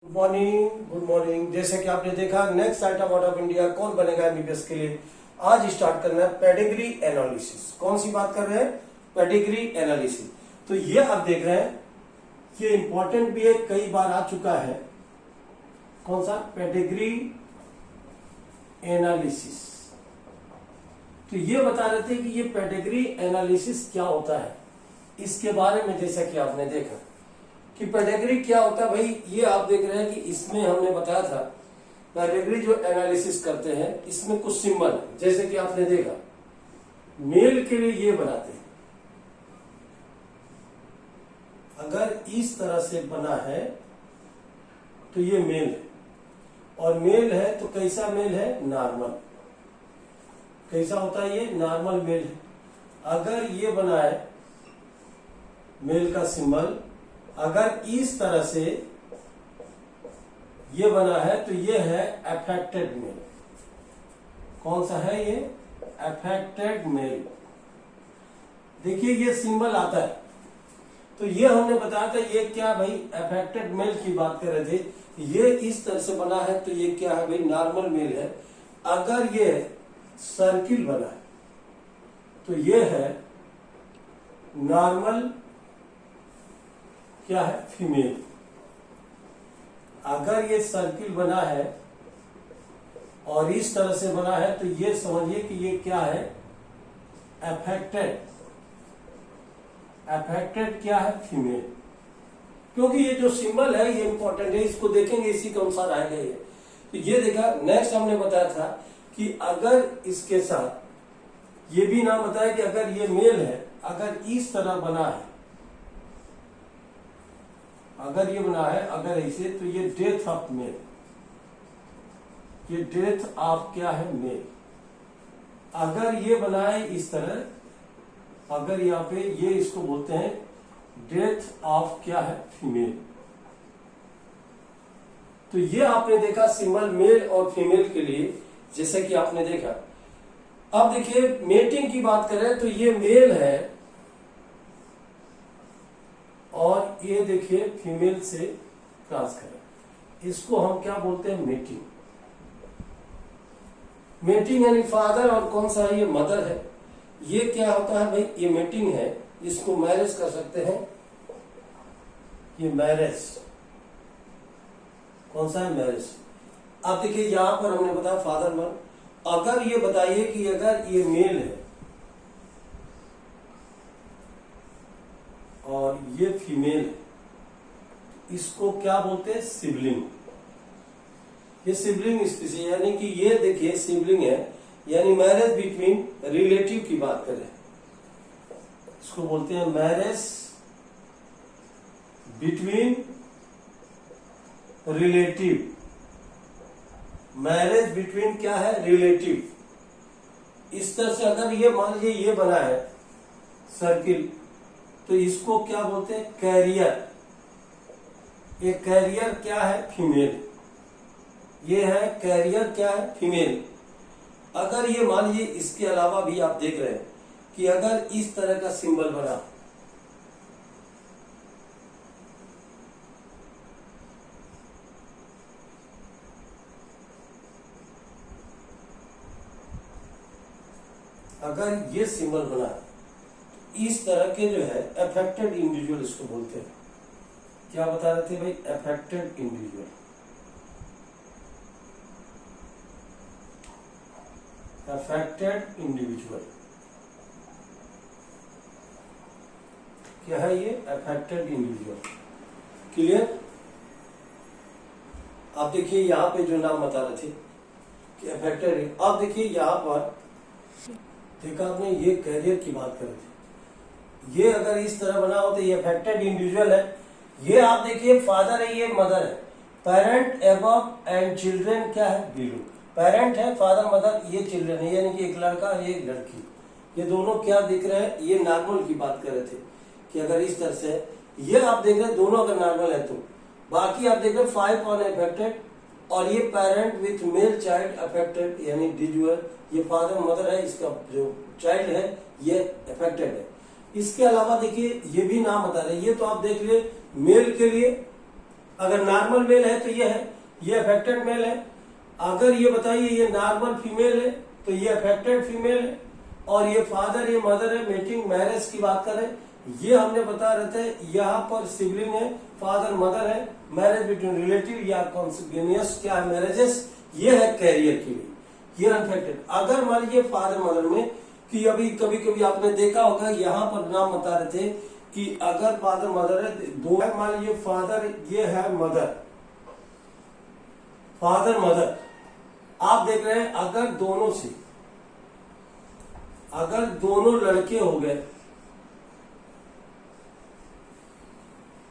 Good morning. जैसे कि आपने देखा next item out of India कौन बनेगा एमबीबीएस के लिए, आज स्टार्ट करना है पेडिग्री एनालिसिस। कौन सी बात कर रहे हैं? Pedigree analysis. तो ये आप देख रहे हैं, ये इंपॉर्टेंट भी है, कई बार आ चुका है। कौन सा? Pedigree analysis. तो ये बता रहे थे कि ये पेडिग्री एनालिसिस क्या होता है, इसके बारे में जैसा कि आपने देखा कि पेडिग्री क्या होता है। भाई ये आप देख रहे हैं कि इसमें हमने बताया था पेडिग्री जो एनालिसिस करते हैं इसमें कुछ सिंबल है, जैसे कि आपने देखा मेल के लिए ये बनाते हैं। अगर इस तरह से बना है तो ये मेल है, और मेल है तो कैसा मेल है? नॉर्मल। कैसा होता है ये? नॉर्मल मेल है। अगर ये बना है मेल का सिंबल, अगर इस तरह से ये बना है तो ये है अफेक्टेड मेल। कौन सा है ये? Affected male. देखिए ये सिंबल आता है, तो ये हमने बताया था ये क्या भाई? अफेक्टेड मेल की बात कर रहे थे। ये इस तरह से बना है तो ये क्या है भाई? नॉर्मल मेल है। अगर ये सर्किल बना है तो ये है नॉर्मल क्या है? फीमेल। अगर ये सर्किल बना है और इस तरह से बना है तो ये समझिए कि ये क्या है? अफेक्टेड। अफेक्टेड क्या है? फीमेल। क्योंकि ये जो सिंबल है ये इंपॉर्टेंट है, इसको देखेंगे इसी के अनुसार आएगा ये। तो ये देखा, नेक्स्ट हमने बताया था कि अगर इसके साथ ये भी नाम बताया कि अगर ये मेल है, अगर इस तरह बना है, अगर ये बना है अगर ऐसे, तो ये डेथ ऑफ मेल। ये डेथ ऑफ क्या है? मेल। अगर ये बना है इस तरह, अगर यहाँ पे ये इसको बोलते हैं डेथ ऑफ क्या है? फीमेल। तो ये आपने देखा सिंबल मेल और फीमेल के लिए, जैसे कि आपने देखा। अब देखिए मेटिंग की बात करें तो ये मेल है और ये देखिए फीमेल से क्रॉस करें, इसको हम क्या बोलते हैं? मेटिंग। मेटिंग यानी फादर, और कौन सा है? ये मदर है। ये क्या होता है भाई? ये मेटिंग है, इसको मैरिज कर सकते हैं। ये मैरिज। कौन सा है? मैरिज। अब देखिए यहां पर हमने बताया फादर मदर। अगर ये बताइए कि अगर ये मेल है और ये फीमेल है, इसको क्या बोलते हैं? सिबलिंग। ये सिबलिंग स्पीसीज, यानी कि ये देखिए सिबलिंग है, यानी मैरिज बिटवीन रिलेटिव की बात करें, इसको बोलते हैं marriage between relative. Marriage between क्या है? रिलेटिव। इस तरह से अगर ये मान लीजिए ये बना है सर्किल, तो इसको क्या बोलते हैं? कैरियर। ये कैरियर क्या है? फीमेल। ये है कैरियर क्या है? फीमेल। अगर ये मान लीजिए इसके अलावा भी आप देख रहे हैं कि अगर इस तरह का सिंबल बना, अगर ये सिंबल बना इस तरह के जो है अफेक्टेड इंडिविजुअल इसको बोलते हैं। क्या बता रहे थे भाई? Affected individual. अफेक्टेड इंडिविजुअल क्या है? ये अफेक्टेड इंडिविजुअल। क्लियर? आप देखिए यहां पे जो नाम बता रहे थे कि अफेक्टेड। आप देखिए यहां पर देखा आपने, ये कैरियर की बात कर रहे थे। ये अगर इस तरह बना हो तो ये अफेक्टेड इंडिविजुअल है। ये आप देखिए फादर है, ये मदर है। पेरेंट अबव एंड चिल्ड्रन क्या है? बिलो। पेरेंट है फादर मदर, ये चिल्ड्रन है, यानी कि एक लड़का ये एक लड़की। ये दोनों क्या दिख रहे हैं? ये नॉर्मल की बात कर रहे थे कि अगर इस तरह से ये आप देख रहे हैं दोनों अगर नॉर्मल है तो। बाकी आप देख रहे हैं 5 ऑन अफेक्टेड, और ये parent with male child affected यानी डिजुअल। ये फादर मदर है, इसका जो चाइल्ड है ये अफेक्टेड है। इसके अलावा देखिए ये भी नाम बता रहे हैं। ये तो आप देख लिए मेल के लिए, अगर नॉर्मल मेल है तो ये है, ये अफेक्टेड मेल है। अगर ये बताइए ये नॉर्मल फीमेल है तो ये अफेक्टेड फीमेल है। और ये फादर, ये मदर है, मेटिंग मैरिज की बात करें, ये हमने बता रहे थे यहाँ पर सिबलिंग है, फादर मदर है, मैरिज बिटवीन रिलेटिव या कॉन्सिग्यूनियस क्या है मैरिजेस, ये है कैरियर के लिए, ये अनफेक्टेड। अगर मान लीजिए फादर मदर में कि अभी कभी कभी आपने देखा होगा यहाँ पर नाम बता रहे थे कि अगर फादर मदर है, दो है, मान लीजिए फादर ये है मदर, फादर मदर, आप देख रहे हैं अगर दोनों से, अगर दोनों लड़के हो गए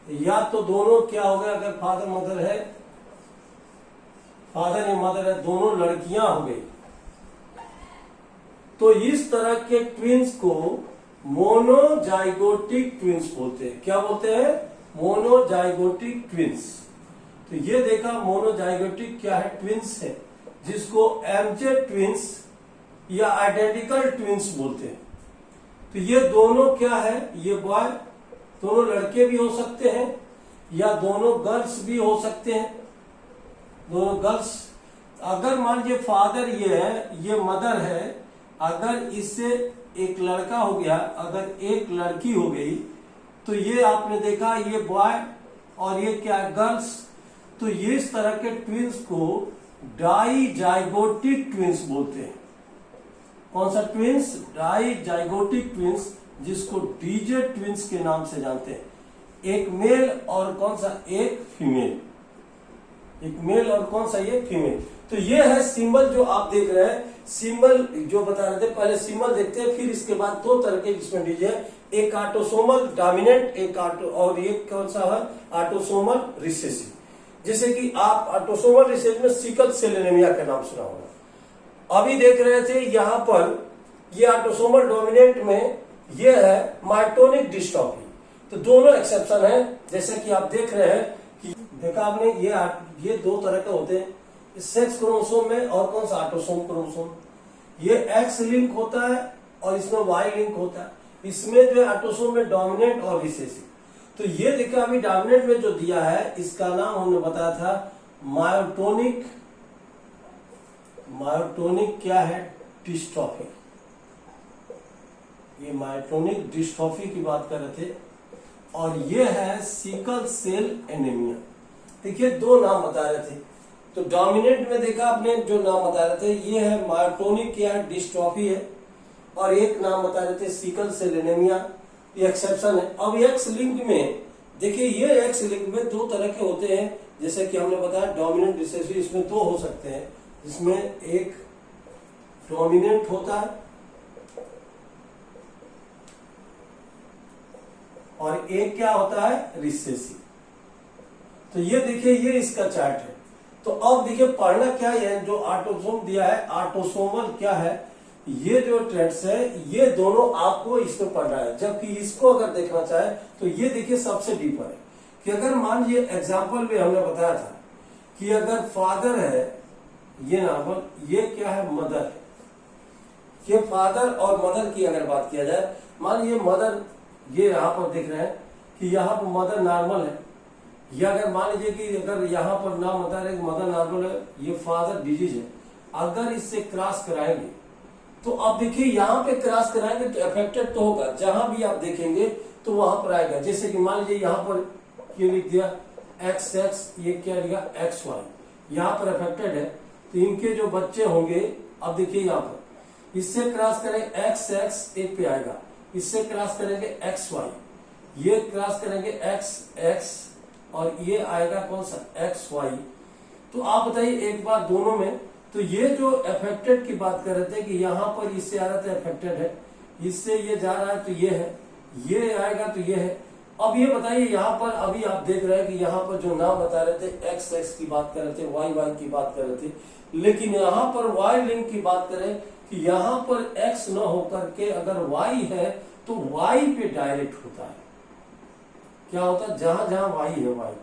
या तो दोनों क्या हो गए, अगर फादर मदर है, फादर या मदर है, दोनों लड़कियां हो गई, तो इस तरह के ट्विंस को मोनोजाइगोटिक ट्विंस बोलते हैं। क्या बोलते हैं? Monozygotic twins. तो ये देखा मोनोजाइगोटिक क्या है, ट्विंस है, जिसको एमजे ट्विंस या आइडेंटिकल ट्विंस बोलते हैं। तो ये दोनों क्या है, ये बॉय, दोनों लड़के भी हो सकते हैं या दोनों गर्ल्स भी हो सकते हैं, दोनों गर्ल्स। अगर मान लीजिए फादर ये है, ये मदर है, अगर इससे एक लड़का हो गया, अगर एक लड़की हो गई, तो ये आपने देखा ये बॉय और ये क्या गर्ल्स। तो ये इस तरह के ट्विंस को डाइजाइगोटिक ट्विंस बोलते हैं। कौन सा ट्विंस? डाइजाइगोटिक ट्विंस, जिसको डीजे ट्विंस के नाम से जानते हैं। एक मेल और कौन सा, एक फीमेल, एक मेल और कौन सा, ये फीमेल। तो ये है सिंबल जो आप देख रहे हैं, सिंबल जो बता रहे थे, पहले सिंबल देखते हैं, फिर इसके बाद दो तरह के इसमें डीजे, एक ऑटोसोमल डोमिनेंट, एक और ये कौन सा है, ऑटोसोमल रिसेसिव। जैसे कि आप ऑटोसोमल रिसेसिव में सिकल सेल एनीमिया का नाम सुना होगा। अभी देख रहे थे यहाँ पर ये ऑटोसोमल डोमिनेंट में ये है माइटोनिक डिस्ट्रॉफी। तो दोनों एक्सेप्शन है, जैसे कि आप देख रहे हैं कि देखा आपने, ये दो तरह के होते हैं, सेक्स क्रोमोसोम में और कौन सा, ऑटोसोम क्रोमोसोम। ये एक्स लिंक होता है और इसमें वाई लिंक होता है। इसमें जो है ऑटोसोम में डोमिनेंट और रिसेसिव। तो ये देखा अभी डोमिनेंट में जो दिया है, इसका नाम हमने बताया था मायोटोनिक, मायोटोनिक क्या है, डिस्ट्रॉफी। ये मायोटोनिक डिस्ट्रॉफी की बात कर रहे थे। और ये है सिकल सेल एनीमिया। देखिए दो नाम बता रहे थे, तो डोमिनेंट में देखा आपने जो नाम बता रहे थे, ये है मायोटोनिक क्या है, डिस्ट्रॉफी है, और एक नाम बता रहे थे सिकल सेल एनीमिया, ये एक्सेप्शन है। अब एक्स लिंक में देखिए, ये एक्स लिंक में दो तरह के होते हैं, जैसे कि हमने बताया डोमिनेंट रिसेसिव, इसमें दो हो सकते हैं, जिसमें एक डोमिनेंट होता है और एक क्या होता है, रिसेसिव। तो ये देखिए, ये इसका चार्ट है। तो अब देखिए पढ़ना क्या है, जो ऑटोसोम दिया है, ऑटोसोमल क्या है, ये जो ट्रेड्स है, ये दोनों आपको इसमें पढ़ना है। जबकि इसको अगर देखना चाहे तो ये देखिए सबसे डीपर है कि अगर मान लीजिए एग्जाम्पल में हमने बताया था कि अगर फादर है, ये नॉर्मल, ये क्या है, मदर है। कि फादर और मदर की अगर बात किया जाए, मान लीजिए मदर, ये यहाँ पर देख रहे हैं कि यहाँ पर मदर नॉर्मल है, या अगर मान लीजिए कि अगर यहाँ पर नाम बता रहे मदर नॉर्मल है, ये फादर डिजीज है, अगर इससे क्रॉस कराएंगे तो आप देखिए यहाँ पे क्रॉस कराएंगे तो अफेक्टेड तो होगा, जहां भी आप देखेंगे तो वहां पर आएगा। जैसे कि मान लीजिए यहाँ पर ये लिख दिया एक्स एक्स, ये क्या लिखा, एक्स वाई, यहाँ पर अफेक्टेड है, तो इनके जो बच्चे होंगे, अब देखिए यहाँ पर इससे क्रॉस करेंगे एक्स एक्स, एक पे आएगा, इससे क्रॉस करेंगे एक्स वाई, ये क्रॉस करेंगे एक्स एक्स, और ये आएगा कौन सा, एक्स वाई। तो आप बताइए एक बार दोनों में, तो ये जो अफेक्टेड की बात कर रहे थे कि यहाँ पर इससे आ रहा था अफेक्टेड है, इससे ये जा रहा है तो ये है, ये आएगा तो ये है। अब ये बताइए यहाँ पर अभी आप देख रहे हैं कि यहाँ पर जो नाम बता रहे थे एक्स एक्स की बात कर रहे थे, वाई वाई की बात कर रहे थे, लेकिन यहाँ पर वाई लिंक की बात करें कि यहाँ पर एक्स न होकर के अगर वाई है तो वाई पे डायरेक्ट होता है। क्या होता है, जहां जहां वाई है वाई।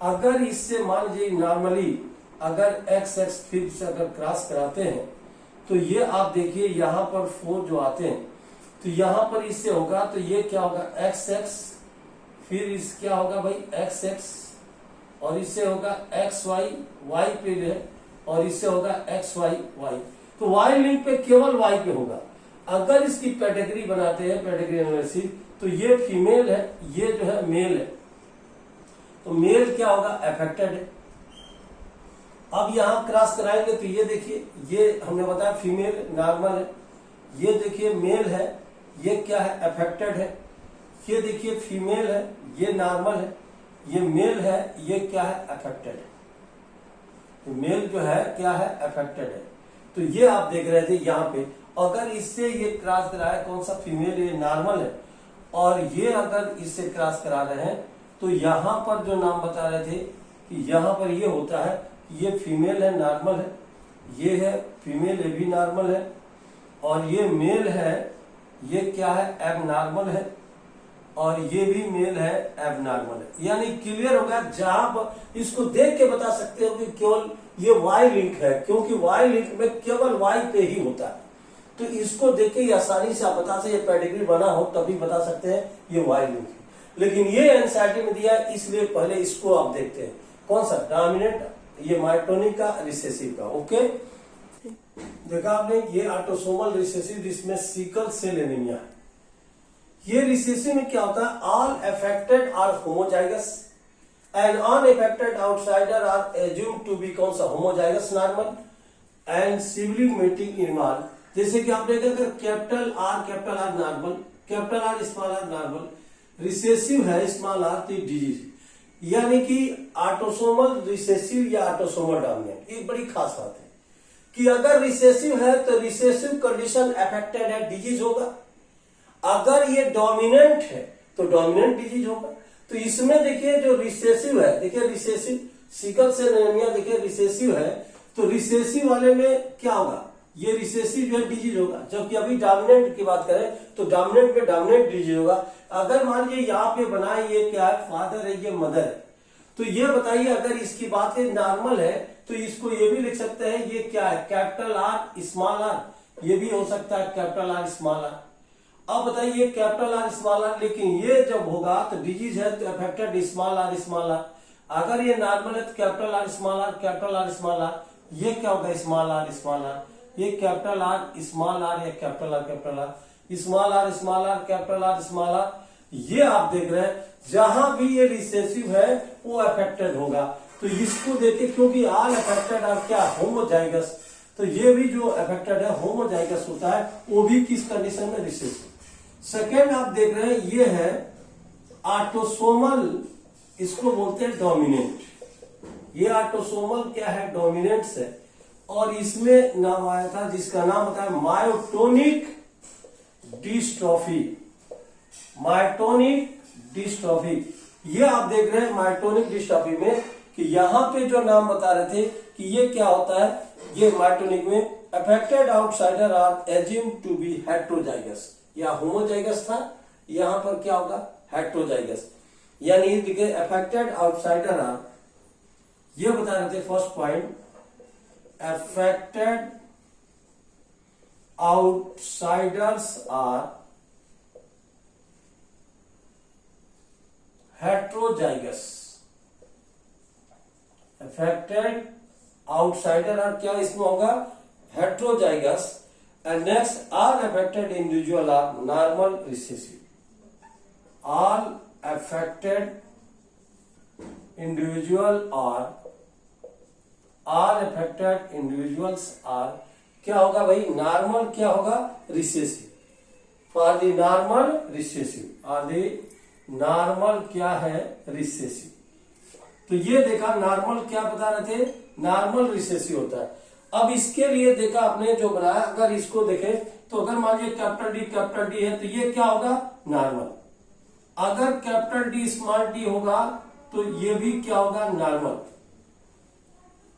अगर इससे मान लीजिए नॉर्मली अगर एक्स एक्स फिर से अगर क्रॉस कराते हैं तो ये आप देखिए यहाँ पर 4 जो आते हैं, तो यहाँ पर इससे होगा तो ये क्या होगा, एक्स एक्स, फिर इस क्या होगा भाई एक्स एक्स, और इससे होगा एक्स वाई, वाई पे है, और इससे होगा एक्स वाई वाई। तो वाई लिंक पे केवल वाई पे होगा। अगर इसकी कैटेगरी बनाते हैं, कैटेगरी एनालिसिस, तो ये फीमेल है, ये जो है मेल है, तो मेल क्या होगा, अफेक्टेड है। अब यहां क्रॉस कराएंगे तो ये देखिए, ये हमने बताया फीमेल नॉर्मल है, ये देखिए मेल है, ये क्या है, अफेक्टेड है। ये देखिए फीमेल है, ये नॉर्मल है, ये मेल है, ये क्या है, अफेक्टेड है। तो मेल जो है क्या है, अफेक्टेड है। तो ये आप देख रहे थे यहाँ पे, अगर इससे ये क्रॉस कराया, कौन सा, फीमेल, ये नॉर्मल है, और ये अगर इससे क्रॉस करा रहे हैं तो यहां पर जो नाम बता रहे थे कि यहां पर ये होता है, ये फीमेल है, नॉर्मल है, ये है फीमेल, ये भी नॉर्मल है, और ये मेल है, ये क्या है, एबनॉर्मल है, और ये भी मेल है, एबनॉर्मल है। यानी क्लियर होगा, जहां पर इसको देख के बता सकते हो कि केवल ये वाई लिंक है, क्योंकि वाई लिंक में केवल वाई पे ही होता है। तो इसको देख के आसानी से आप बता सकते, ये पेडिग्री बना हो तभी बता सकते हैं ये वाई लिंक है। लेकिन ये एनसीईआरटी में दिया है, इसलिए पहले इसको आप देखते हैं, कौन सा, डोमिनेंट, ये माइटोनिक का, रिसेसिव का। ओके, देखा आपने, ये ऑटोसोमल रिसेसिव, जिसमें सिकल सेल एनीमिया है। ये रिसेसिव में क्या होता है, all affected are homozygous and unaffected outsider are assumed to be, कौन सा, homozygous normal and sibling mating in mall. जैसे कि आप देखा, अगर capital R normal, capital R small R normal, recessive है स्मॉल आर, तो डिजीज। यानी कि ऑटोसोमल रिसेसिव या ऑटोसोमल डोमिनेंट, ये बड़ी खास बात है कि अगर रिसेसिव है तो रिसेसिव कंडीशन अफेक्टेड है, डिजीज होगा। अगर ये डोमिनेंट है तो डोमिनेंट डिजीज होगा। तो इसमें देखिए जो रिसेसिव है, देखिए रिसेसिव सिकल सेल एनीमिया, देखिए रिसेसिव है, तो रिसेसिव वाले में क्या होगा, ये रिसेसिव जो है डिजीज होगा। जबकि अभी डोमिनेंट की बात करें तो डोमिनेंट में डोमिनेंट डिजीज होगा। अगर मान लीजिए यहाँ पे बनाए, ये क्या है, फादर है, ये मदर है, तो ये बताइए अगर इसकी बात नॉर्मल है तो इसको ये भी लिख सकते हैं, ये क्या है, कैपिटल आर स्मॉल आर, ये भी हो सकता है कैपिटल आर स्मॉल आर। अब बताइए कैपिटल आर स्मॉल आर, लेकिन ये जब होगा तो डिजीज है, तो affected small R small R. अगर ये नॉर्मल है तो capital R small R, capital R small R, ये क्या होगा, स्मॉल आर स्मॉल आर, ये कैपिटल आर स्मॉल आर या capital R capital R, small R small R, capital R small R. ये आप देख रहे हैं, जहां भी ये रिसेसिव है वो अफेक्टेड होगा। तो इसको देखे, क्योंकि ऑल अफेक्टेड आर क्या, होमोजाइगस, तो ये भी जो अफेक्टेड है होमोजाइगस होता है, वो भी किस कंडीशन में, रिसेसिव। सेकेंड आप देख रहे हैं, ये है ऑटोसोमल, इसको बोलते हैं डोमिनेंट। ये ऑटोसोमल क्या है, डोमिनेंट्स है, और इसमें नाम आया था जिसका नाम होता है मायोटोनिक डिस्ट्रोफी, मायोटोनिक डिस्ट्रोफी। ये आप देख रहे हैं मायोटोनिक डिस्ट्रोफी में कि यहां पे जो नाम बता रहे थे कि ये क्या होता है, ये मायोटोनिक में affected outsider are assumed to be heterozygous, या होमोजाइगस था, यहां पर क्या होगा, हेट्रोजाइगस। यानी देखिए अफेक्टेड आउटसाइडर आर, ये बता रहे थे first point, affected outsiders are heterozygous, affected outsider are क्या इसमें होगा, heterozygous, and next all affected individual are normal recessive, all affected individual are, are affected individuals are, क्या होगा भाई, नॉर्मल क्या होगा, recessive, for the normal recessive, are the normal क्या है, रिसेसिव। तो ये देखा नॉर्मल क्या बता रहे थे, नॉर्मल रिसेसिव होता है। अब इसके लिए देखा आपने जो बनाया, अगर इसको देखे तो अगर मान लीजिए कैपिटल डी है तो ये क्या होगा, नॉर्मल। अगर कैपिटल डी स्मॉल डी होगा तो ये भी क्या होगा, नॉर्मल।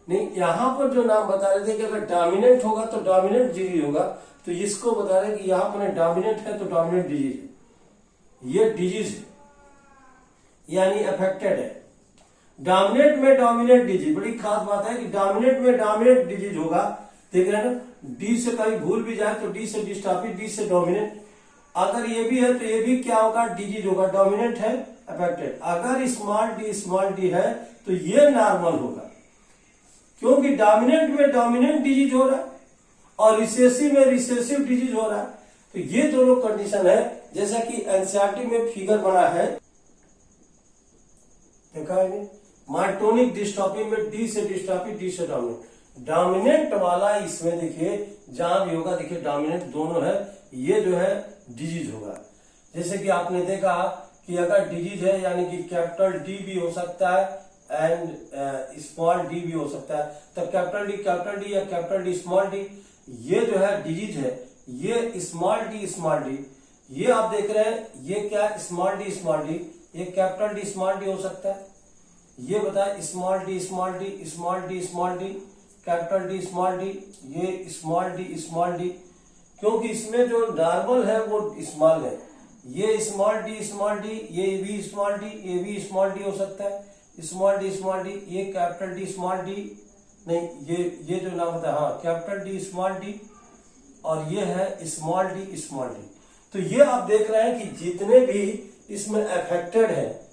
नहीं, यहां पर जो नाम बता रहे थे कि अगर डोमिनेंट होगा तो डोमिनेंट डिजीज होगा, तो इसको बता रहे कि यहां पर डोमिनेंट है तो डोमिनेंट डिजीज है, ये डिजीज है, यानी अफेक्टेड है। डोमिनेंट में डोमिनेंट डिजीज, बड़ी खास बात है कि डोमिनेंट में डोमिनेंट डिजीज होगा। देख रहे हैं ना, डी से कहीं भूल भी जाए तो डी से डिस्ट्रॉफी, डी से डोमिनेंट। अगर ये भी है तो ये भी क्या होगा, डिजीज होगा, डोमिनेंट है, अफेक्टेड। अगर स्मॉल डी है तो ये नॉर्मल होगा, क्योंकि डोमिनेंट में डोमिनेंट डिजीज हो रहा है और रिसेसिव में रिसेसिव डिजीज हो रहा है। तो ये दोनों कंडीशन है, जैसा कि एनसीईआरटी में फिगर बना है, देखा है मायोटोनिक डिस्ट्रॉफी में डी से डिस्ट्रॉफी, डी से डोमिनेंट। डोमिनेंट वाला इसमें देखिए जहां भी होगा, देखिए डोमिनेंट दोनों है, ये जो है डिजीज होगा। जैसे कि आपने देखा कि अगर डिजीज है यानी कि कैपिटल डी भी हो सकता है एंड स्मॉल डी भी हो सकता है। तो कैपिटल डी या कैपिटल डी स्मॉल डी, ये जो है डिजीज है, ये स्मॉल डी, ये आप देख रहे हैं, ये क्या स्मॉल डी, ये कैपिटल डी स्मॉल डी हो सकता है। ये बताए small D, capital D small D, ये स्मॉल डी, क्योंकि इसमें जो नॉर्मल है वो स्मॉल है। ये स्मॉल डी, ये भी स्मॉल डी हो सकता है, स्मॉल डी, ये कैपिटल डी स्मॉल डी, नहीं ये जो नाम होता है, हाँ कैपिटल डी स्मॉल डी, और ये है स्मॉल डी। तो ये आप देख रहे हैं कि जितने भी इसमें अफेक्टेड है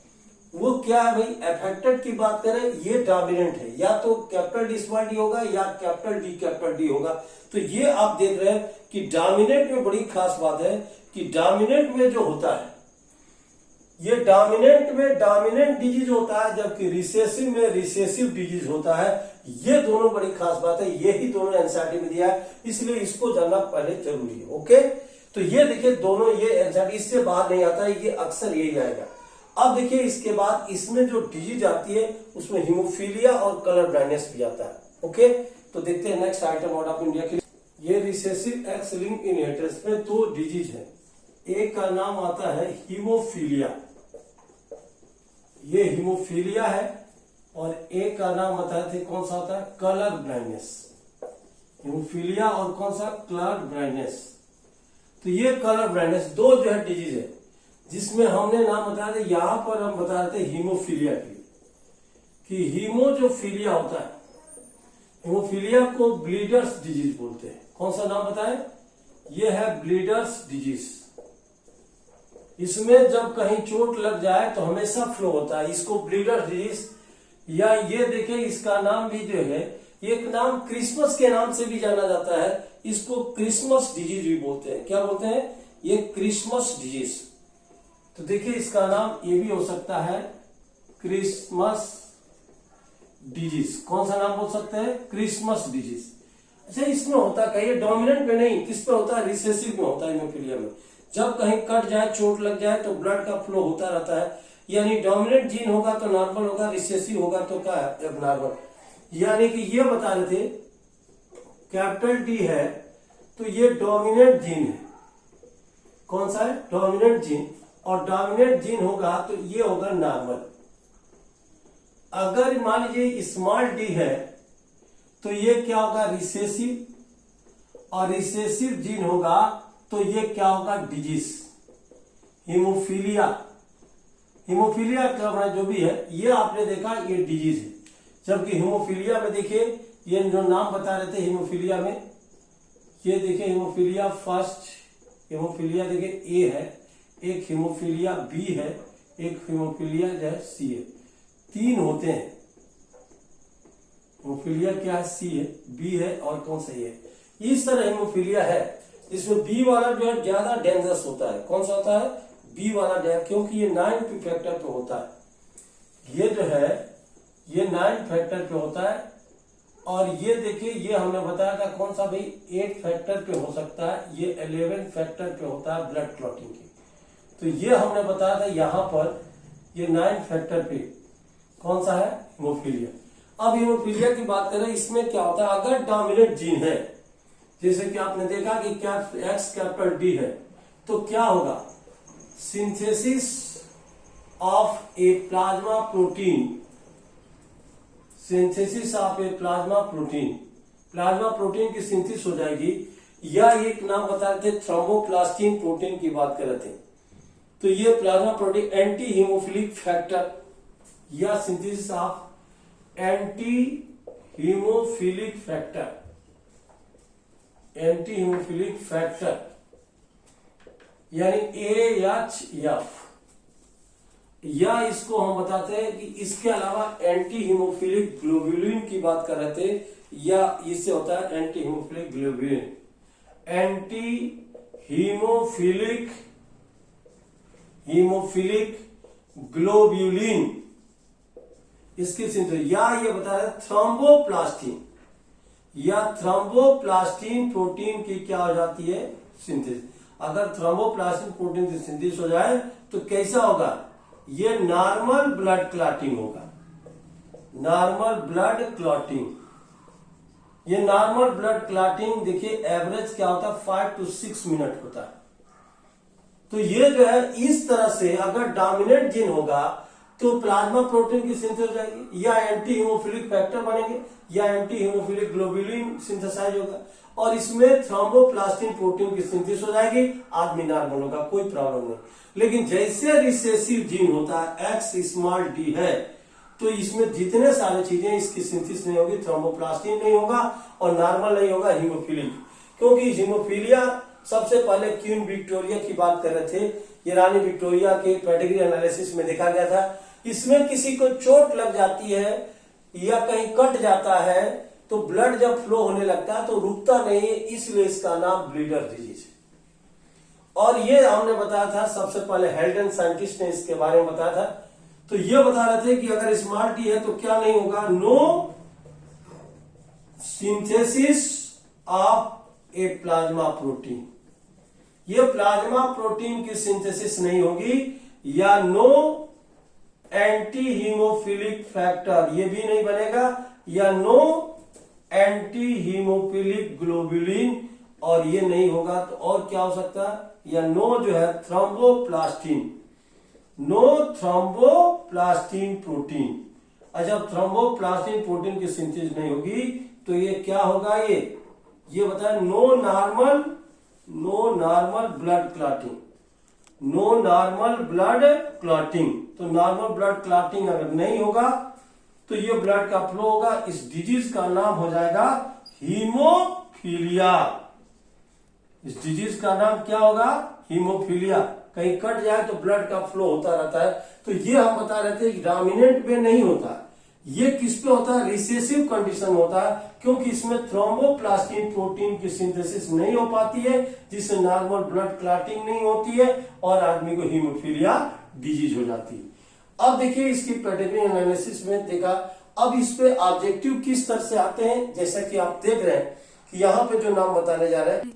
वो क्या है भाई, अफेक्टेड की बात करें ये डोमिनेंट है, या तो कैपिटल डी स्मॉल डी होगा या कैपिटल डी होगा। तो ये आप देख रहे हैं कि डोमिनेंट में बड़ी खास बात है कि डोमिनेंट में जो होता है, ये डोमिनेंट में डोमिनेंट डिजीज होता है, जबकि रिसेसिव में रिसेसिव डिजीज होता है। ये दोनों बड़ी खास बात है, ये ही दोनों एनसीईआरटी में दिया है, इसलिए इसको जानना पहले जरूरी है। ओके, तो ये देखिए दोनों, ये एनसीईआरटी इससे बाहर नहीं आता है, ये अक्सर यही आएगा। अब देखिए इसके बाद इसमें जो डिजीज आती है उसमें हीमोफीलिया और कलर ब्लाइंडनेस भी आता है। ओके, तो देखते हैं next item out of India की। ये रिसेसिव एक्स लिंक्ड इनहेरिटेंस में दो डिजीज है, एक का नाम आता है हीमोफीलिया, ये हीमोफीलिया है, और एक का नाम बताए थे कौन सा होता है, कलर ब्लाइंडनेस। हीमोफीलिया और कौन सा, कलर ब्लाइंडनेस। तो ये कलर ब्लाइंडनेस दो जो है डिजीज है, जिसमें हमने नाम बताया था, यहां पर हम बता रहे थे हीमोफीलिया के लिए, कि हीमो जो फीलिया होता है, हीमोफीलिया को ब्लीडर्स डिजीज बोलते हैं। कौन सा नाम बताए, ये है ब्लीडर्स डिजीज। इसमें जब कहीं चोट लग जाए तो हमेशा फ्लो होता है, इसको ब्लीडर्स डिजीज, या ये देखिए इसका नाम भी जो है, एक नाम क्रिसमस के नाम से भी जाना जाता है, इसको क्रिसमस डिजीज भी बोलते हैं। क्या बोलते हैं, ये क्रिसमस डिजीज। तो देखिए इसका नाम ये भी हो सकता है क्रिसमस डिजीज। कौन सा नाम बोल सकते हैं, क्रिसमस डिजीज। अच्छा, इसमें होता क्या, ये डोमिनेंट में नहीं, किस पे होता है, रिसेसिव में होता है, हीमोफीलिया में। जब कहीं कट जाए, चोट लग जाए तो ब्लड का फ्लो होता रहता है, यानी डोमिनेंट जीन होगा तो नॉर्मल होगा, रिसेसिव होगा तो क्या है, एबनॉर्मल। यानी कि ये बता रहे थे कैपिटल डी है तो ये डोमिनेंट जीन है। कौन सा है, डोमिनेंट जीन, और डोमिनेंट जीन होगा तो ये होगा नॉर्मल। अगर मान लीजिए स्मॉल डी है तो ये क्या होगा, रिसेसिव, और रिसेसिव जीन होगा तो ये क्या होगा, डिजीज। हीमोफीलिया, हीमोफीलिया का जो भी है ये आपने देखा ये डिजीज है, जबकि हीमोफीलिया में देखिए ये जो नाम बता रहे थे हीमोफीलिया में, ये देखिए हीमोफीलिया फर्स्ट, हीमोफीलिया देखिए ए है, एक हीमोफीलिया बी है, एक हीमोफीलिया जो है सी है, तीन होते हैं। हीमोफीलिया क्या है, सी है, बी है और कौन सा है, इस तरह हीमोफीलिया है। इसमें बी वाला जो है ज्यादा डेंजरस होता है। कौन सा होता है, बी वाला डेंजरस, क्योंकि ये 9 फैक्टर पे होता है। ये जो है ये 9 फैक्टर पे होता है, और ये देखिए ये हमने बताया था कौन सा भाई, 8 फैक्टर पे हो सकता है, ये 11 फैक्टर पे होता है ब्लड क्लॉटिंग की। तो ये हमने बताया था यहां पर ये 9 फैक्टर पे कौन सा है, हीमोफीलिया। अब हीमोफीलिया की बात करें, इसमें क्या होता है, अगर डोमिनेंट जीन है, जैसे कि आपने देखा कि क्या एक्स कैपिटल डी है, तो क्या होगा, synthesis of a plasma protein, synthesis of a plasma protein, plasma protein की सिंथेसिस हो जाएगी, या एक नाम बता रहे थे थ्रोम्बोप्लास्टिन प्रोटीन की बात कर रहे थे। तो ये plasma protein anti haemophilic factor या synthesis of anti haemophilic factor, anti haemophilic factor यानी AHF। या इसको हम बताते हैं कि इसके अलावा एंटी हीमोफिलिक ग्लोबुलिन की बात कर रहे थे, या इससे होता है anti haemophilic globulin, anti haemophilic globulin इसकी सिंथेसिस, या ये बता रहे थ्रोम्बोप्लास्टिन, या थ्रोम्बोप्लास्टिन प्रोटीन की क्या हो जाती है, सिंथेसिस। अगर थ्रोम्बोप्लास्टिन प्रोटीन की सिंथेसिस हो जाए तो कैसा होगा, ये नॉर्मल ब्लड क्लॉटिंग होगा, नॉर्मल ब्लड क्लॉटिंग। ये नॉर्मल ब्लड क्लॉटिंग देखिए एवरेज क्या होता है, 5 to 6 मिनट होता है। तो ये जो है इस तरह से अगर डोमिनेंट जीन होगा तो प्लाज्मा प्रोटीन की सिंथेसिस हो जाएगी, या एंटी हीमोफिलिक फैक्टर बनेंगे, या एंटी हीमोफिलिक ग्लोबुलिन सिंथेसाइज होगा, और इसमें थ्रोम्बोप्लास्टिन प्रोटीन की सिंथेसिस हो जाएगी, आदमी नॉर्मल होगा, कोई प्रॉब्लम नहीं। लेकिन जैसे रिसेसिव जीन होता है X d है, तो इसमें जितने सारे चीजें इसकी सिंथेसिस नहीं होगी, थ्रोम्बोप्लास्टिन नहीं होगा और नॉर्मल नहीं होगा हीमोफिलिक। क्योंकि हीमोफीलिया सबसे पहले क्वीन विक्टोरिया की बात कर रहे थे, ये रानी विक्टोरिया के पेडिग्री एनालिसिस में देखा गया था। इसमें किसी को चोट लग जाती है या कहीं कट जाता है तो ब्लड जब फ्लो होने लगता है तो रुकता नहीं है, इसलिए इसका नाम ब्लीडर डिजीज है। और ये हमने बताया था, सबसे पहले हेल्डन साइंटिस्ट ने इसके बारे में बताया था। तो ये बता रहे थे कि अगर स्मॉल टी है तो क्या नहीं होगा, no synthesis of a plasma protein, ये प्लाज्मा प्रोटीन की सिंथेसिस नहीं होगी, या नो एंटी हीमोफिलिक फैक्टर, ये भी नहीं बनेगा, या नो एंटी हीमोफिलिक ग्लोबुलिन, और ये नहीं होगा तो और क्या हो सकता है, या नो जो है थ्रोम्बोप्लास्टिन, नो थ्रोम्बोप्लास्टिन प्रोटीन। अच्छा, थ्रोम्बोप्लास्टिन प्रोटीन की सिंथेसिस नहीं होगी तो ये क्या होगा, ये बताया no normal blood clotting, no normal blood clotting. तो नॉर्मल ब्लड क्लॉटिंग अगर नहीं होगा तो ये ब्लड का फ्लो होगा, इस डिजीज का नाम हो जाएगा हीमोफीलिया। इस डिजीज का नाम क्या होगा, हीमोफीलिया। कहीं कट जाए तो ब्लड का फ्लो होता रहता है। तो ये हम बता रहे थे डोमिनेंट में नहीं होता, ये किस पे होता है, रिसेसिव कंडीशन होता है, क्योंकि इसमें थ्रोम्बोप्लास्टिन प्रोटीन की सिंथेसिस नहीं हो पाती है, जिससे नॉर्मल ब्लड क्लॉटिंग नहीं होती है और आदमी को हीमोफीलिया डिजीज हो जाती है। अब देखिए इसकी पेडिग्री एनालिसिस में देखा, अब इस पे ऑब्जेक्टिव किस तरह से आते हैं, जैसा कि आप देख रहे हैं कि यहाँ पे जो नाम बताने जा रहे हैं,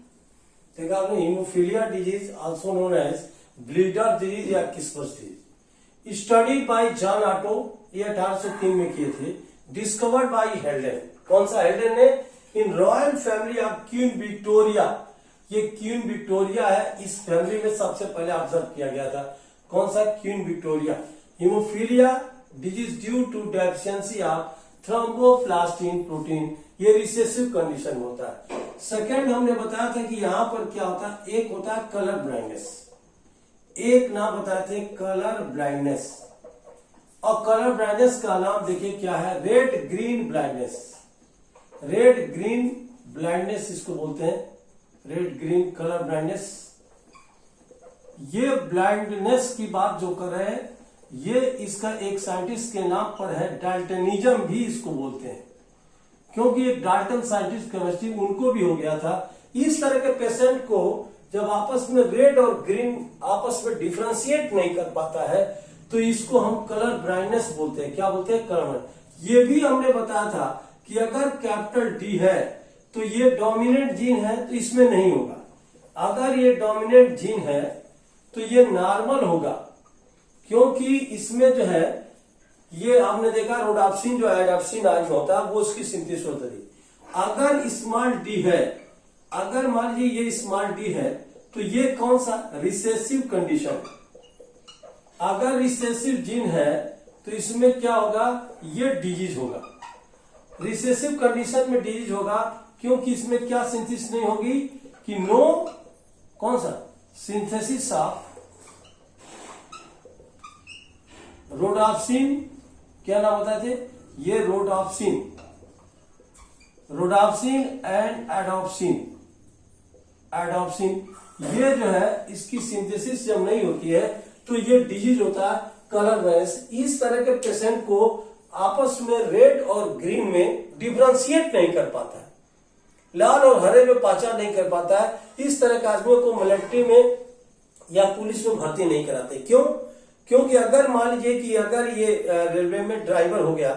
देखा आपने, haemophilia disease also known as bleeder disease या Christmas disease, study by John Otto, ये 1803 में किए थे, डिस्कवर्ड बाय हेल्डन। कौन सा हेल्डन ने, in royal family of Queen Victoria, ये क्वीन विक्टोरिया है, इस फैमिली में सबसे पहले ऑब्जर्व किया गया था। कौन सा, Queen Victoria. Haemophilia disease due to deficiency of thromboplastin protein, ये रिसेसिव कंडीशन होता है। सेकेंड हमने बताया था कि यहां पर क्या होता है, एक होता है कलर ब्लाइंडनेस, एक नाम बताए थे कलर ब्लाइंडनेस, और कलर ब्लाइंडनेस का नाम देखिए क्या है, red green blindness, red green blindness इसको बोलते हैं, रेड ग्रीन कलर ब्लाइंडनेस। ये ब्लाइंडनेस की बात जो कर रहे हैं, ये इसका एक साइंटिस्ट के नाम पर है, डाल्टनिज्म भी इसको बोलते हैं, क्योंकि एक डाल्टन साइंटिस्ट केमिस्ट्री उनको भी हो गया था। इस तरह के पेशेंट को जब आपस में रेड और ग्रीन आपस में डिफ्रेंशिएट नहीं कर पाता है तो इसको हम कलर ब्लाइंडनेस बोलते हैं। क्या बोलते हैं, कलर। ये भी हमने बताया था कि अगर कैपिटल डी है तो ये डोमिनेंट जीन है तो इसमें नहीं होगा, अगर ये डोमिनेंट जीन है तो ये नॉर्मल होगा, क्योंकि इसमें जो है ये हमने देखा रोडाप्सिन जो एडाप्सिन आज होता है वो उसकी सिंथेसिस होती है। अगर स्मॉल डी है, अगर मान लीजिए ये स्मॉल डी है तो ये कौन सा, रिसेसिव कंडीशन। अगर रिसेसिव जीन है तो इसमें क्या होगा, ये डिजीज होगा, रिसेसिव कंडीशन में डिजीज होगा, क्योंकि इसमें क्या सिंथेसिस नहीं होगी कि नो कौन सा सिंथेसिस ऑफ रोडाप्सिन, क्या नाम बताए थे, ये रोडाप्सिन, रोडाप्सिन एंड एडॉप्सिन, एडॉप्सिन, ये जो है इसकी सिंथेसिस जब नहीं होती है तो ये डिजीज होता है। Colour blindness. इस तरह के पेशेंट को आपस में रेड और ग्रीन में डिफरेंशिएट नहीं कर पाता है, लाल और हरे में पहचान नहीं कर पाता है। इस तरह के आदमियों को मिलिट्री में या पुलिस में भर्ती नहीं कराते। क्यों? क्योंकि अगर मान लीजिए कि अगर ये रेलवे में ड्राइवर हो गया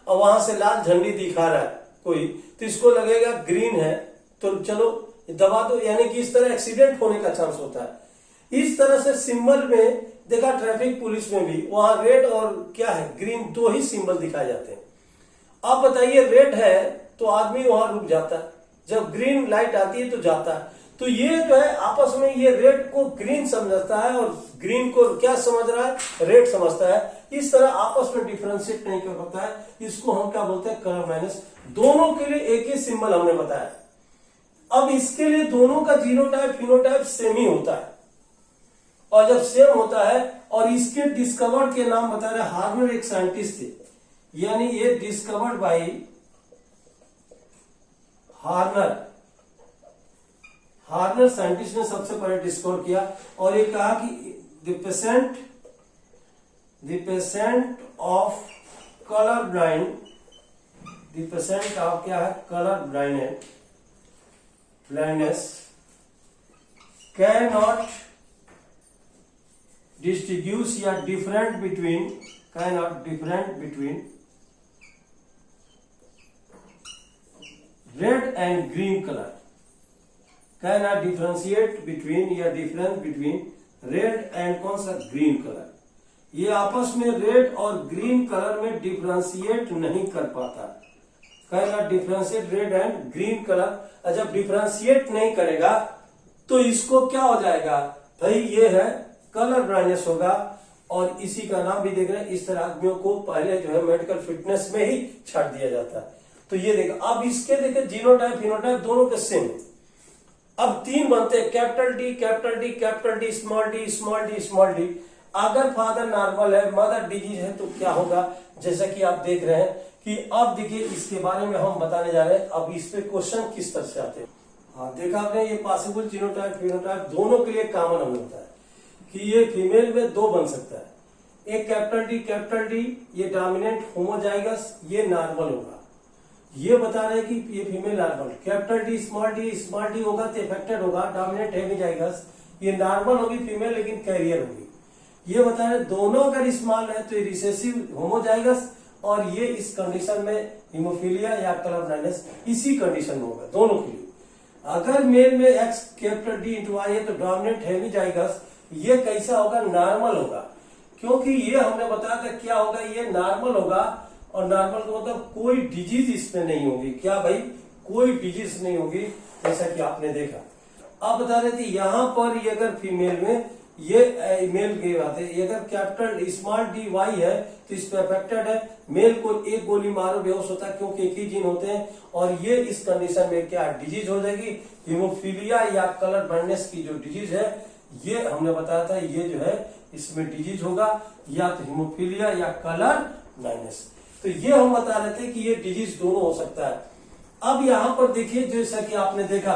और वहां से लाल झंडी दिखा रहा है कोई, तो इसको लगेगा ग्रीन है तो चलो दबा दो, यानी कि इस तरह एक्सीडेंट होने का चांस होता है। इस तरह से सिंबल में देखा, ट्रैफिक पुलिस में भी वहां रेड और क्या है ग्रीन, दो ही सिंबल दिखाए जाते हैं। आप बताइए, रेड है तो आदमी वहां रुक जाता है, जब ग्रीन लाइट आती है तो जाता है। तो ये जो है आपस में ये रेड को ग्रीन समझता है और ग्रीन को क्या समझ रहा है, रेड समझता है। इस तरह आपस में डिफरेंशिएट नहीं कर पाता है। इसको हम क्या बोलते हैं, कलर ब्लाइंडनेस। दोनों के लिए एक ही सिंबल हमने बताया। अब इसके लिए दोनों का जीनोटाइप फिनोटाइप सेम ही होता है, और जब सेम होता है, और इसके डिस्कवर्ड के नाम बता रहे, हार्नर एक साइंटिस्ट थे, यानी ये डिस्कवर्ड बाय हार्नर साइंटिस्ट ने सबसे पहले डिस्कवर किया। और ये कहा कि the patient of colour blind, the patient of क्या है, colour blindness can not distinguish या different between red and green colour, can not differentiate between या डिफरेंस बिटवीन रेड एंड कौन सा, ग्रीन कलर। ये आपस में रेड और ग्रीन कलर में डिफरेंशिएट नहीं कर पाता, can not differentiate red and green colour. और जब डिफरेंशिएट नहीं करेगा तो इसको क्या हो जाएगा भाई, ये है कलर ब्लाइंडनेस होगा। और इसी का नाम भी देख रहे हैं, इस तरह आदमियों को पहले जो है मेडिकल फिटनेस में ही छाट दिया जाता है। तो ये देखो, अब इसके देखे जीनोटाइप फिनोटाइप दोनों के सेम। अब तीन बनते हैं, capital D capital D capital D, small D small D small D. अगर फादर नॉर्मल है, मदर डिजीज है, तो क्या होगा, जैसा कि आप देख रहे हैं कि अब देखिए इसके बारे में हम बताने जा रहे हैं। अब इस पे क्वेश्चन किस तरह से आते हैं। हाँ, देखा आपने, ये पॉसिबल जीनोटाइप फिनोटाइप दोनों के लिए कॉमन हमें होता है कि ये फीमेल में दो बन सकता है। एक कैपिटल डी ये डोमिनेंट होमोजाइगस, ये नॉर्मल होगा। ये बता रहे हैं कि ये female normal. Capital D small D होगा तो इफेक्टेड होगा, डोमिनेंट हेमिजाइगस, ये नॉर्मल होगी फीमेल लेकिन कैरियर होगी। ये बता रहे दोनों अगर स्मॉल है तो ये रिसेसिव होमोजाइगस, और ये इस कंडीशन में हीमोफीलिया या कलर ब्लाइंडनेस इसी कंडीशन में होगा दोनों के लिए। अगर मेल में एक्स कैपिटल डी इंटू आई है तो डोमिनेंट हेमिजाइगस, ये कैसा होगा, नॉर्मल होगा। क्योंकि ये हमने बताया था क्या होगा, ये नॉर्मल होगा। और नॉर्मल का मतलब कोई डिजीज इसमें नहीं होगी। क्या भाई, कोई डिजीज नहीं होगी, जैसा कि आपने देखा। आप बता रहे थे यहां पर ये अगर फीमेल में ये मेल की बात है, ये अगर कैपिटल स्मॉल डी वाई है तो इस पे अफेक्टेड है। मेल को एक गोली मारो बेहोश होता है, क्योंकि एक ही जीन होते हैं। और ये इस कंडीशन में क्या डिजीज हो जाएगी, हीमोफीलिया या कलर ब्लाइंडनेस की जो डिजीज है, ये हमने बताया था, ये जो है इसमें डिजीज होगा, या तो हीमोफीलिया या कलर ब्लाइंडनेस। तो ये हम बता रहे थे कि ये डिजीज दोनों हो सकता है। अब यहां पर देखिए, जैसा कि आपने देखा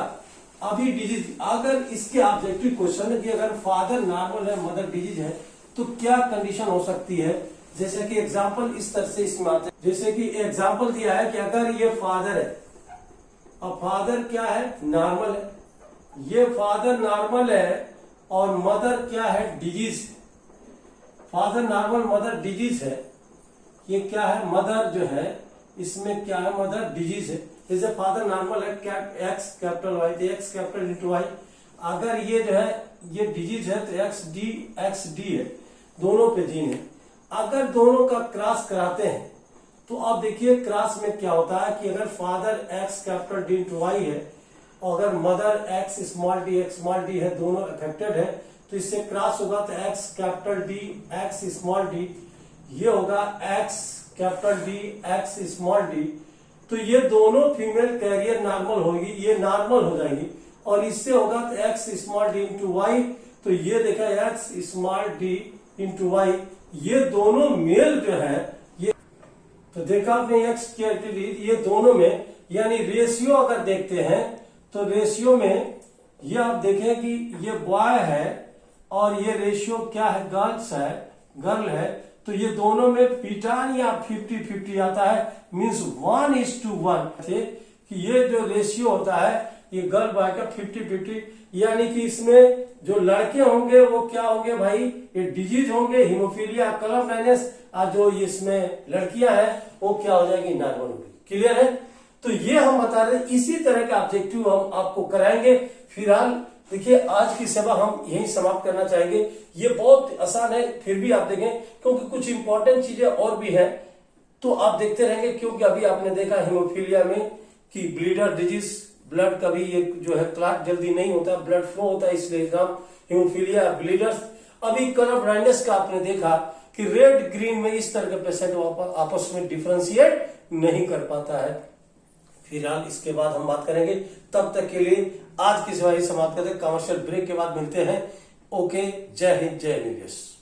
अभी डिजीज, अगर इसके ऑब्जेक्टिव क्वेश्चन है कि अगर फादर नॉर्मल है, मदर डिजीज है, तो क्या कंडीशन हो सकती है। जैसे कि एग्जांपल इस तरह से इसमें आते हैं, जैसे कि एग्जांपल दिया है कि अगर ये फादर है और फादर क्या है, नॉर्मल है, ये फादर नॉर्मल है और मदर क्या है, disease. Father normal, mother disease है। ये क्या है, मदर जो है इसमें क्या है, मदर डिजीज है। जैसे फादर नॉर्मल है, एक्स कैपिटल वाई, तो एक्स कैपिटल इंटू वाई। अगर ये जो है ये डिजीज है तो एक्स डी है, दोनों पे जीन है। अगर दोनों का क्रॉस कराते हैं तो आप देखिए क्रॉस में क्या होता है कि अगर father X capital D into Y है और अगर मदर एक्स स्मॉल डी है, दोनों अफेक्टेड है, तो इससे क्रॉस होगा तो x capital D x small D, ये होगा x capital D x small D. तो ये दोनों फीमेल कैरियर नॉर्मल होगी, ये नॉर्मल हो जाएगी। और इससे होगा तो X small D into Y, तो ये देखा X small D into Y, ये दोनों मेल जो है ये, तो देखा आपने एक्स कैपिटल डी, ये दोनों में, यानी रेशियो अगर देखते हैं तो रेशियो में ये आप देखें कि ये बॉय है और ये रेशियो क्या है, गर्ल्स है, गर्ल है, तो ये दोनों में पीटान या 50-50 आता है, मीन्स 1:1 थे कि ये जो रेशियो होता है ये गर्ल बॉय का 50-50, यानी कि इसमें जो लड़के होंगे वो क्या होंगे भाई, ये डिजीज होंगे हीमोफीलिया, कलर ब्लाइंडनेस, और जो इसमें लड़कियां हैं वो क्या हो जाएगी, नॉर्मल होगी। क्लियर है? तो ये हम बता रहे हैं, इसी तरह के ऑब्जेक्टिव हम आपको कराएंगे। फिलहाल देखिए आज की सेवा हम यही समाप्त करना चाहेंगे। ये बहुत आसान है, फिर भी आप देखें क्योंकि कुछ इंपॉर्टेंट चीजें और भी है, तो आप देखते रहेंगे। क्योंकि अभी आपने देखा हीमोफीलिया में कि ब्लीडर डिजीज, ब्लड कभी ये जो है क्लॉट जल्दी नहीं होता, ब्लड फ्लो होता है, इसलिए नाम हीमोफीलिया ब्लीडर्स। अभी कलर ब्लाइंडनेस का आपने देखा कि रेड ग्रीन में इस तरह के पेशेंट आपस में डिफरेंशिएट नहीं कर पाता है। फिलहाल इसके बाद हम बात करेंगे, तब तक के लिए आज की सेवा समाप्त करते हैं। कमर्शियल ब्रेक के बाद मिलते हैं। ओके, जय हिंद, जय नीलेश।